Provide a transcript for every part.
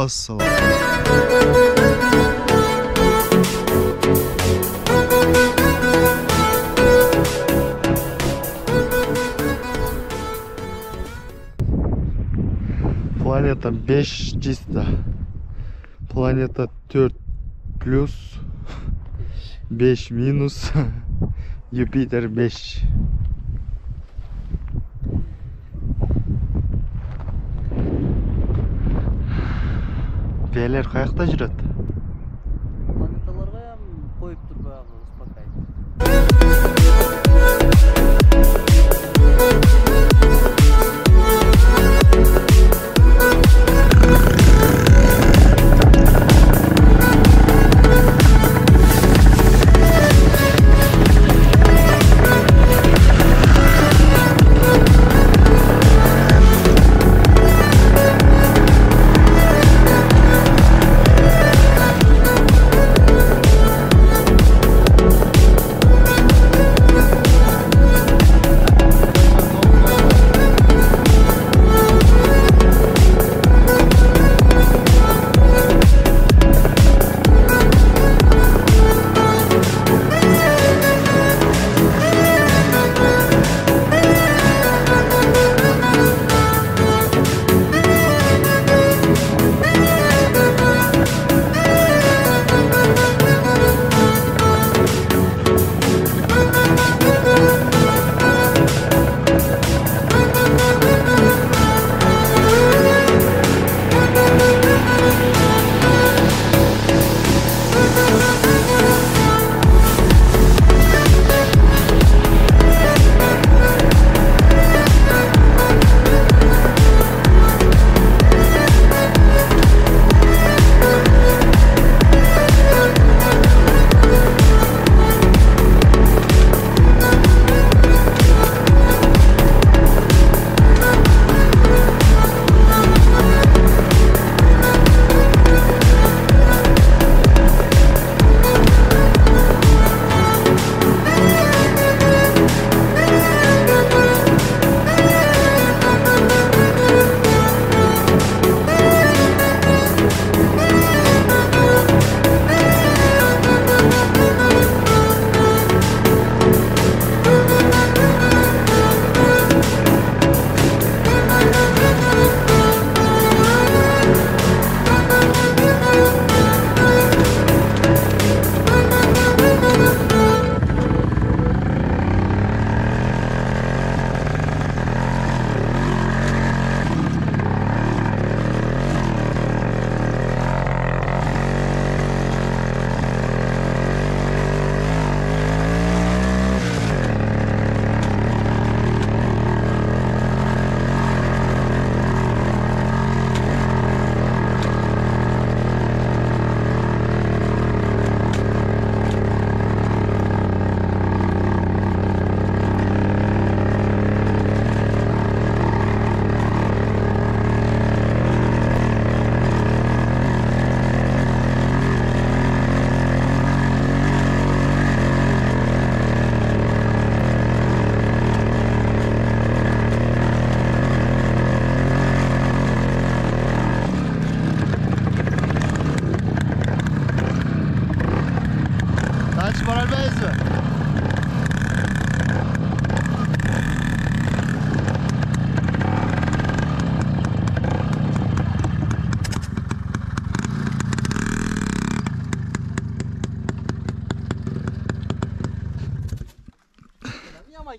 Ассалам. Планета 5 чисто. Планета 4 плюс. 5 минус. Юпитер 5. Бәлер қаяқта жүреді? Планеталарға қойып тұр бағы спокойно.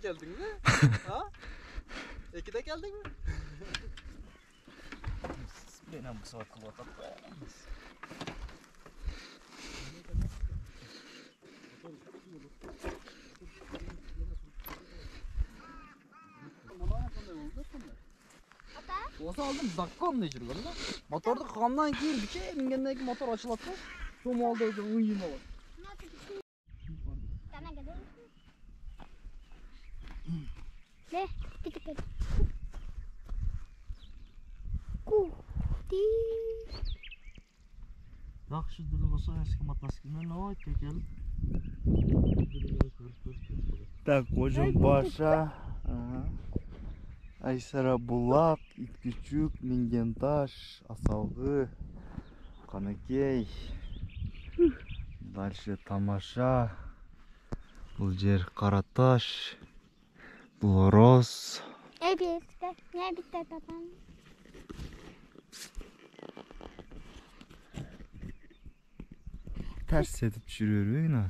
Geldin mi? Ha? İkide geldin mi? Benim bu sefer kıvata koyamaz. Осы алдым закон не жүрген да. Моторды қаннан кейін бүке мінгеннен кейін мотор ашылады да. Сол малда үйін алады. Ne? Dikkat. Kuhti. Yaxşı dili olsa eski matlaskine ne var tekel? Так, Кожун Баша. Айсара Булак, Иткүчүк, Мингенташ, Асалгы. Канекей. Дальше тамаша. Бұл жер Қараташ. Бұл Орос. Evet. Ne bitti babam? Ters edip жүрüyor yine.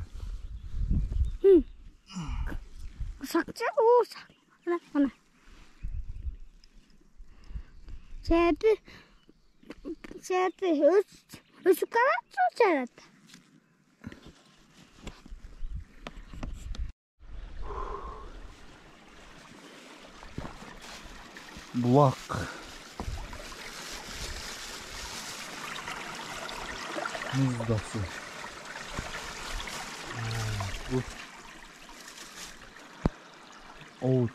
Sakça o sak. Ana. Şeydi üst kanat sosyal. Bulak. Muzdası. Bu. Oğut.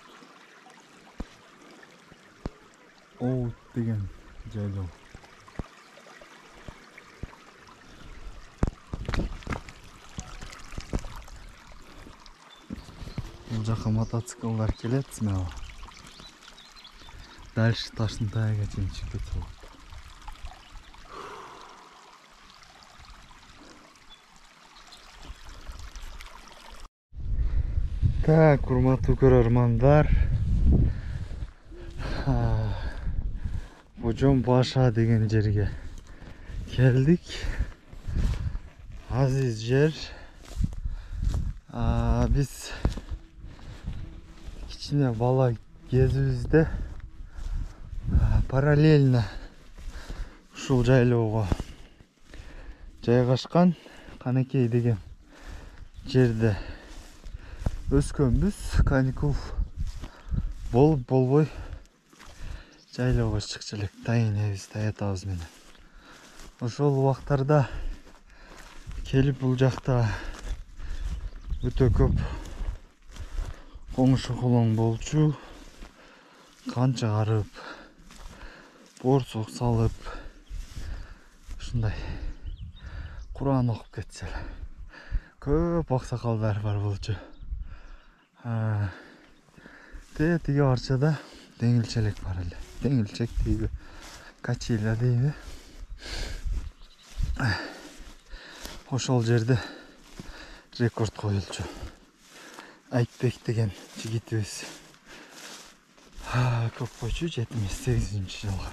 Oğut деген жайлау. Бұл жаққа мотоциклдар келеді смело. Дальше таштың таяғына дейін шығып кетсе болады. Так, құрметті көрермандар, Божон Баша деген жерге келдік. Азиз жер. Біз кішкене бала кезімізде параллельно ушул жайлоого жайгашкан Канекей деген жерде өскөнбүз. Каникул болуп болбой жайлоого чыкчу элек тайынебиз, таятабыз менен. Ошол убактарда келип бул жакта өтө көп коңшу колоң болчу. Кан чыгарып, борсок салып, ушундай Куран окуп кетсе эле. Көп аксакалдар бар болчу. Тиги арчада деңилчелек бар эле. Деңилчек дейби, качеля дейби. Ошол жерде рекорд коюлчу. Айтбек деген жигитибиз көп койчу 78-жылга.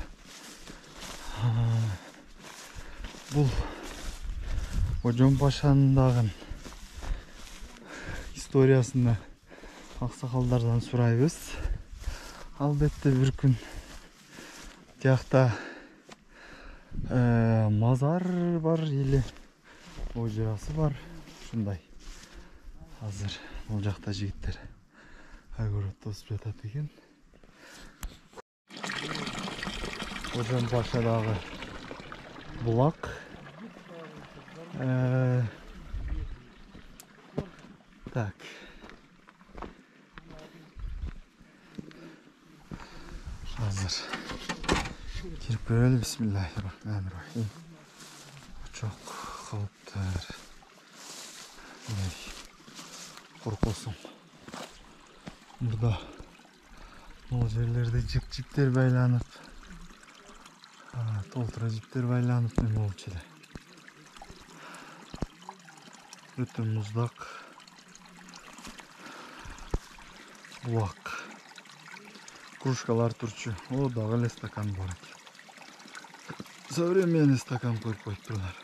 Бул Божон Башанын дагы историясында аксакалдардан сурайбыз. Албетте бир күн тиякта мазар бар или ожерасы бар. Ушундай. Азыр бул жакта жигиттер огород тосуп жатат экен. Божон Башадагы булак. Так. Hazır. Girip görelim. Bismillahirrahmanirrahim. Çok kılıptır. Korkulsun. Burada o yerlerde cipler baylanıp toltura cipler baylanıp ne oldu? Bütün muzdak bulak. Кружкалар турчу. О, дагы эле стакан бар экен. Современный стакан коюп коюптурлар.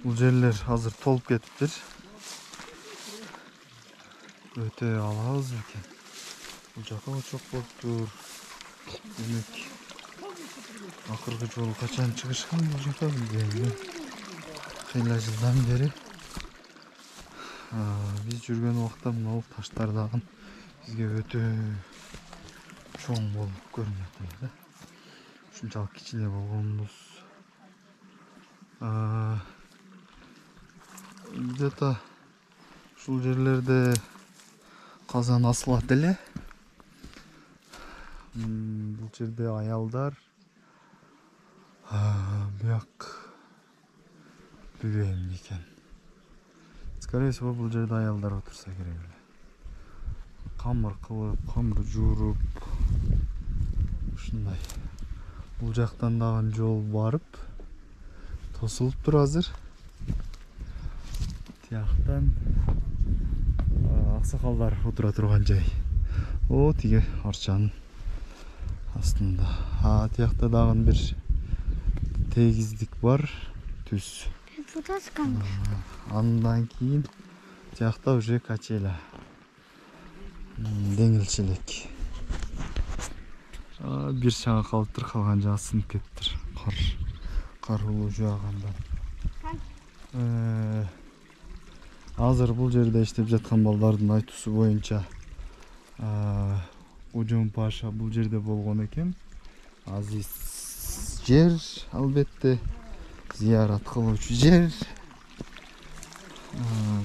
Бул жерлер азыр толуп кетиптир. Өтө алабыз экен. Бул жака чок болуптур. Демек акыркы жолу качан чыгышкан бул жака билбейм. Кыйла жылдан бери биз жүргөн убакта мына таштар дагы бизге өтө чоң болуп көрүнөт эле. Ушунчалык кичине болгонбуз. Где-то ушул жерлерде казан асылат эле. Бул жерде аялдар бияк билбейм экен. Скорее всего, бул жерде аялдар отурса керек эле. Камыр кылып, камыр жууруп, Ушундай. Бул жактан дагы жол барып тосулуп тур азыр. Тияктан аксакалдар отура турган жай. О, тиги арчанын астында. Тиякта дагы бир тегиздик бар, түз. Фотоскан. Андан кийин тиякта уже качеля. Деңгилчилик. Бир чаңа калыптыр, калган жагы сынып кетиптир. Кар улуу жаагандан. Азыр бул жерде иштеп жаткан балдардын айтуусу боюнча Ожон Паша бул жерде болгон экен. Азиз жер, албетте зиярат кылуучу жер.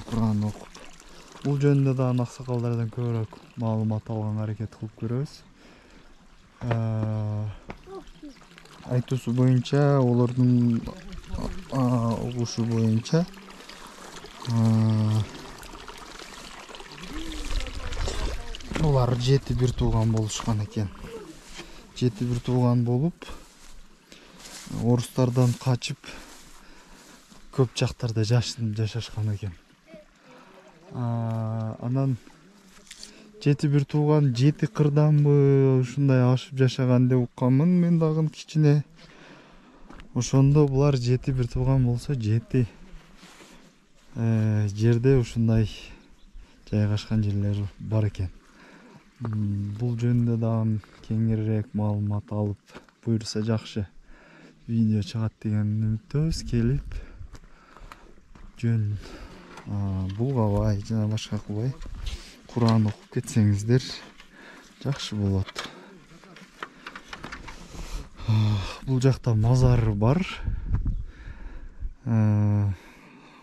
Кур'ан окуп. Бул жөнүндө дагы аксакалдардан көбүрөөк маалымат алганга аракет кылып көрөбүз. Айтуусу боюнча, олордун угушу боюнча олар 7-1 тууган болушкан экен. 7-1 тууган болуп, орустардан качып көп жактарда жашашкан экен. Анан 7-1 тууган 7 кырданбы ушундай ашып жашаган деп укканмын мен дагы кичине. Ошондо булар 7-1 тууган болсо 7 жерде ушундай жайгашкан жерлер бар экен. Бул жөнүндө дагы кеңирээк маалымат алып, буйрса жакшы видео чыгат деген үмүттөбүз. Келип жөн булгабай жана башка кылбай Кур'ан окуп кетсеңиздер жакшы болот. Бул жакта мазар бар.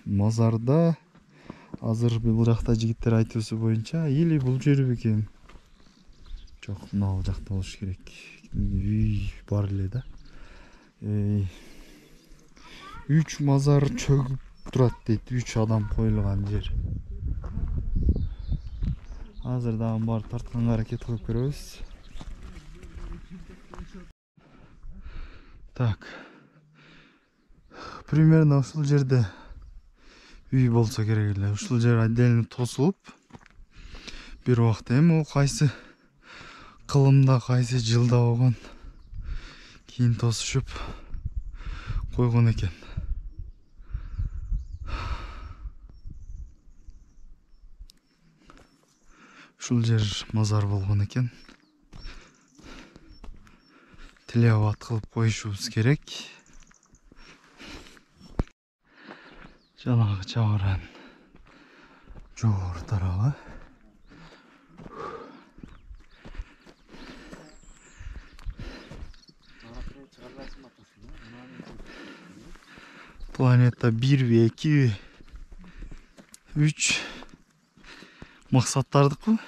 Мазарда азыр бул жакта жигиттер айтуусу боюнча или бул жерү экен. Жок, мына жакта болуш керек. Үй бар эле да. 3 мазар чөгүп турат дейт. 3 адам коюлган жер. Азыр дагы бар тартканга аракет кылып көрөбүз. Так. Примерно ушул жерде үй болсо керек эле. Ушул жер отдельно тосулуп, бир убакта эми кайсы кылымда, кайсы жылда болгон кийин тосушуп койгон экен. Ушул жер мазар болгон экен. Тилебат кылып коюшубуз керек. Жанагы чабаран жогору тарабы. Планета 1 2 3 максаттардыкы.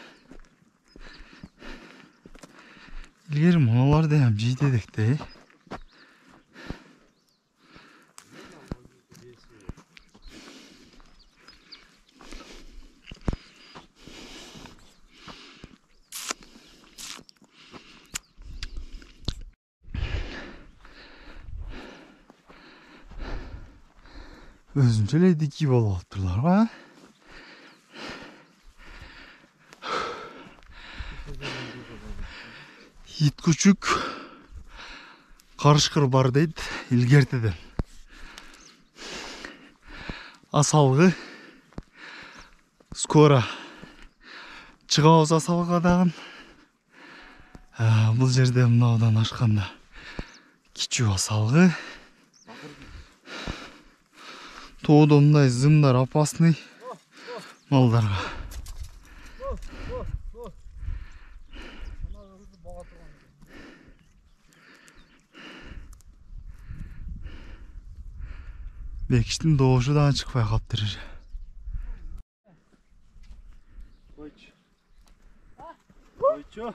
Илгери муналарды ham жейт эдик да. Өзүнчө эле дики болуп атыптырлар, а? Ит күчүк карышкыр бар дейт илгертеден. Асалгы скоро чыгабыз асалга дагы. Бул жерде мынаудан ашканда кичүү асалгы. Тоодо мындай зымдар опасный малдарга. Бекиштин доошу дагы чыкпай калыптыр. Койчу.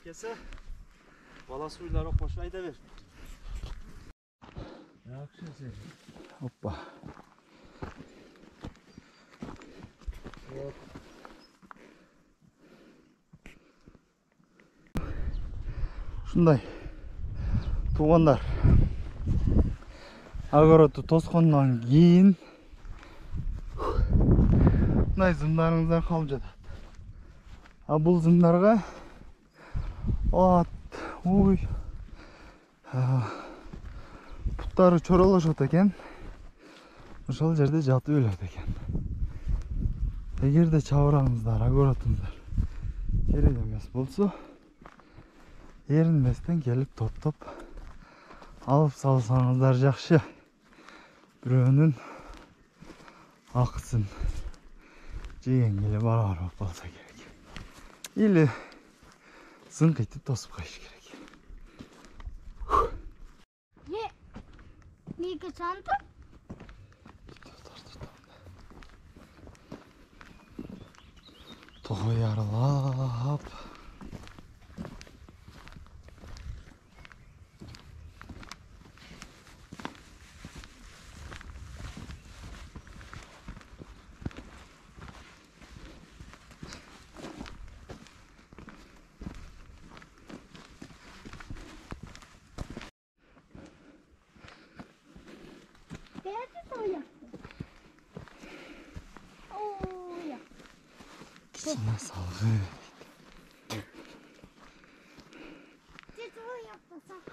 Кесе бала суйлары кошуп айда бер. Жакшы сен. Оппа. Ушундай туугандар огородду тоскондон кийин мындай зымдарыңыздар калып жатат. А бул зымдарга ат, уй, буттары чоролошот экен. Ошол жерде жатып өлөт экен. Эгерде чабыраңыздар, огородуңуздар керек эмес болсо, эринбестен келип топтоп алып салсаңыздар жакшы. Бирөөнүн акысын жегенге барабар болуп калса керек. Или зыңкыйтып тосуп коюш керек. Мега санты? Тоо ярылап. Берди тояктı. Oya. Кичине салгы. Ты тояктı sak.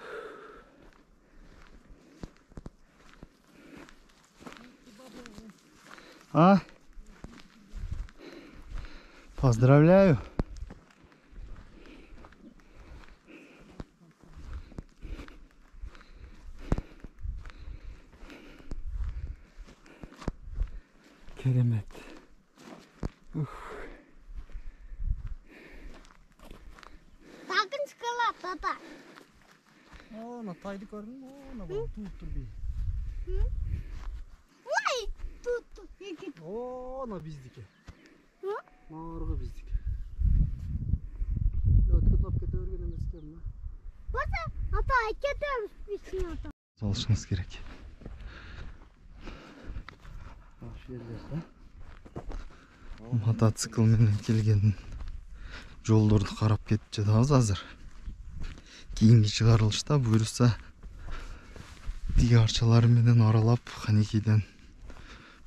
А? Поздравляю. Керемет. Takın çıkıla tata. Ana taydı gördün mü? Ana bak tuttur bir. Vay tuttu. İki. Ana bizdiki. Hı? Nargı bizdiki. Ötkü kete örgen emes ken lan. Basa ata ketemiz bitsin ata. Alışınız gerek. Şu yerlerde. Мотоцикл менен келген жолдорду карап кетип жатабыз азыр. Кийинки чыгарылышта буюрса тиги арчалары менен аралап Канекейден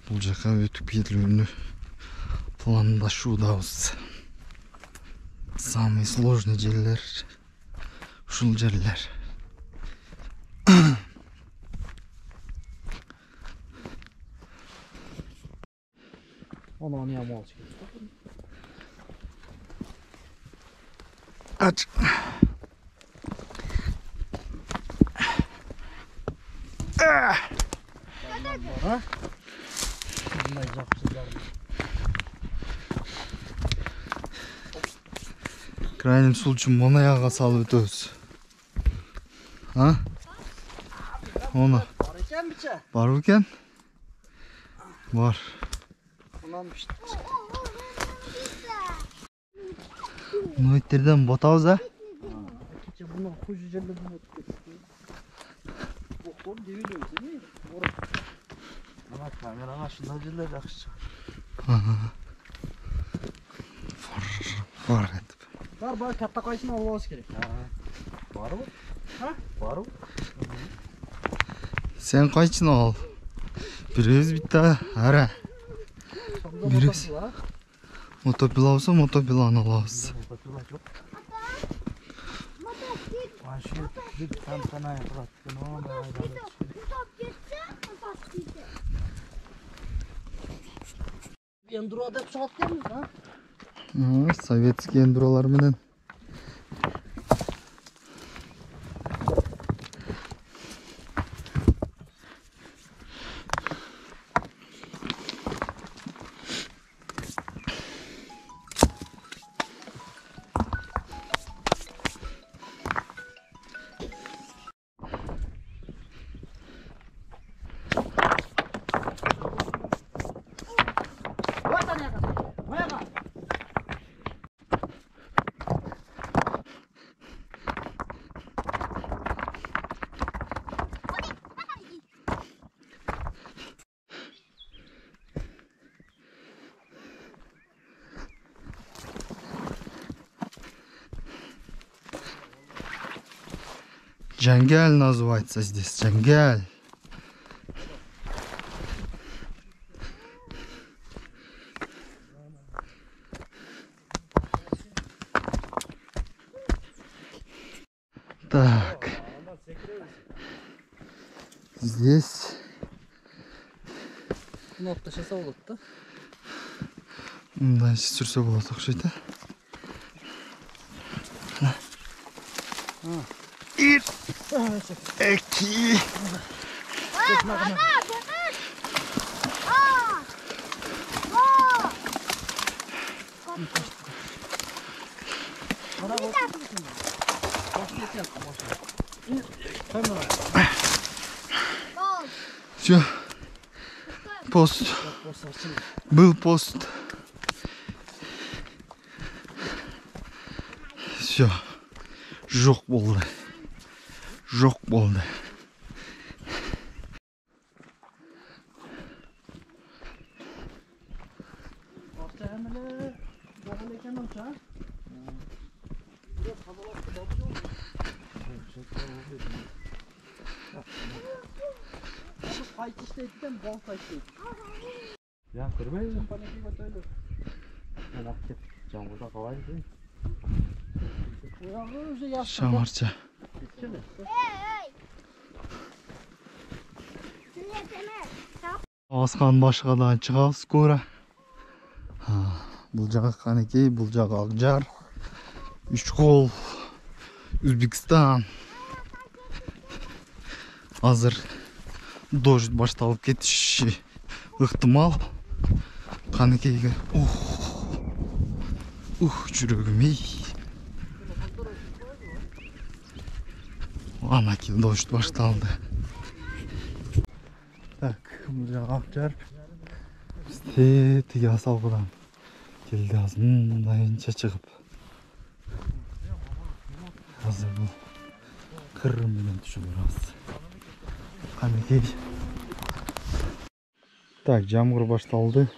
бул жака өтүп кетүүнү пландашуудабыз. Самый сложный жерлер ушул жерлер. Onu yağma alacak. Aç. Ha? Bunlar yapsızlar. Крайним случаем мону аяга салып өтөбүз. А? Оны Var eken biçe. бар екен? Бар. Ulan işte. Нойттерден ботабыз а? Keçe bunu kuzu jelle bunu tuttu. Doktor deviyor seni. Orada. Ama kamera karşında jelle yakışık. Бар етіп. Var bari katta kaysın almamız gerek. Var mı? Ha? Var mı? Сен қайчыны ал? Бирөөбүз битте ара. Birisi. Мотопила болсо мотопиланы алабыз. Мотопила жоқ. Aşı bir tantana yapılattın o da Tutap geçse ata gitti. Enduro da çıkart gelmiş ha? Советский эндуролор менен. Джангель называется здесь. Джангель. Так. Здесь Bunu altta şasa olur da. мындай сүрсө болот окшойт да. Ир. Эки. Все. Пост. Был пост. Все. Жоқ болды. Жоқ болды. Orta hemile doğal eken olsa. Buraya kazalar da bakıyor musun? Şu kayıt işleyitten bal kayıt. Ya kırmayın bana bir batayla. Ben aktif camda kalaydı. Uyanır önce yastık. Шамарча. Gitsene. Асқан башқадан шығабыз скоро. Бұл жағы Қанекей, бұл жағы Ақжар. Үшқол, Өзбекстан. Азыр дождь башталып кетиши ықтимал. Қанекейге. Жүрегім ей. Ана кел дождь башталды. Так, бұл жағы Ақжар. Бізде тіге асалғыдан келді азындайынша шығып. Азыр бұл қырыммен түшіп барамыз. Қанекей. Так, жамғыр башталды.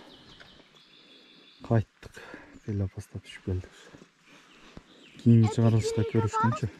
Қайттық. Келе бастап түшіп келдік. Кейінгі шығарылышта көрішкенше.